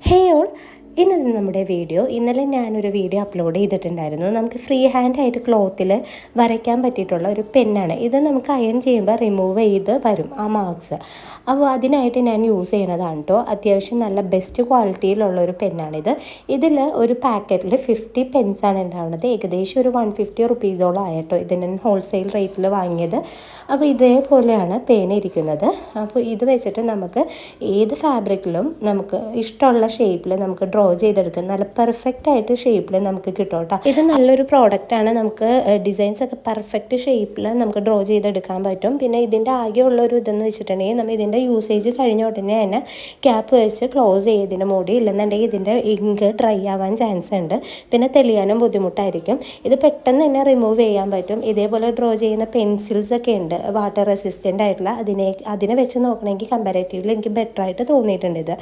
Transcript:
Hey all, ഇന്നത്തെ നമ്മുടെ ഇന്നലെ ഞാനൊരു വീഡിയോ അപ്ലോഡ് ചെയ്തിട്ടുണ്ടായിരുന്നു. നമുക്ക് ഫ്രീ ഹാൻഡ് ആയിട്ട് ക്ലോത്തിൽ വരയ്ക്കാൻ പറ്റിയിട്ടുള്ള ഒരു പെന്നാണ് ഇത്. നമുക്ക് അയൺ ചെയ്യുമ്പോൾ റിമൂവ് ചെയ്ത് വരും ആ മാർക്സ്. അപ്പോൾ അതിനായിട്ട് ഞാൻ യൂസ് ചെയ്യണതാണ് കേട്ടോ. അത്യാവശ്യം നല്ല ബെസ്റ്റ് ക്വാളിറ്റിയിലുള്ള ഒരു പെന്നാണിത്. ഇതിൽ ഒരു പാക്കറ്റിൽ 50 പെൻസാണ് ഉണ്ടാവുന്നത്. ഏകദേശം ഒരു 150 റുപ്പീസോളം ആയിട്ടോ ഇതിന് ഹോൾസെയിൽ റേറ്റിൽ വാങ്ങിയത്. അപ്പോൾ ഇതേപോലെയാണ് പേന ഇരിക്കുന്നത്. അപ്പോൾ ഇത് വെച്ചിട്ട് നമുക്ക് ഏത് ഫാബ്രിക്കിലും നമുക്ക് ഇഷ്ടമുള്ള ഷേപ്പിൽ നമുക്ക് ഡ്രോ ചെയ്തെടുക്കാം. നല്ല പെർഫെക്റ്റ് ആയിട്ട് ഷേപ്പിൽ നമുക്ക് കിട്ടും കേട്ടോ. ഇത് നല്ലൊരു പ്രോഡക്റ്റാണ്. നമുക്ക് ഡിസൈൻസ് ഒക്കെ പെർഫെക്റ്റ് ഷേപ്പിൽ നമുക്ക് ഡ്രോ ചെയ്തെടുക്കാൻ പറ്റും. പിന്നെ ഇതിൻ്റെ ആകെയുള്ള ഒരു ഇതെന്ന് വെച്ചിട്ടുണ്ടെങ്കിൽ നമ്മൾ ഇതിൻ്റെ യൂസേജ് കഴിഞ്ഞ ഉടനെ തന്നെ ക്യാപ്പ് വെച്ച് ക്ലോസ് ചെയ്തതിന് മൂടി, ഇല്ലെന്നുണ്ടെങ്കിൽ ഇതിൻ്റെ ഇങ്ക് ഡ്രൈ ആവാൻ ചാൻസ് ഉണ്ട്. പിന്നെ തെളിയാനും ബുദ്ധിമുട്ടായിരിക്കും. ഇത് പെട്ടെന്ന് തന്നെ റിമൂവ് ചെയ്യാൻ പറ്റും. ഇതേപോലെ ഡ്രോ ചെയ്യുന്ന പെൻസിൽസ് ഒക്കെ ഉണ്ട് വാട്ടർ റെസിസ്റ്റൻ്റ് ആയിട്ടുള്ള. അതിനെ വെച്ച് നോക്കണമെങ്കിൽ കമ്പാരേറ്റീവ്ലി എനിക്ക് ബെറ്റർ ആയിട്ട് തോന്നിയിട്ടുണ്ട് ഇത്.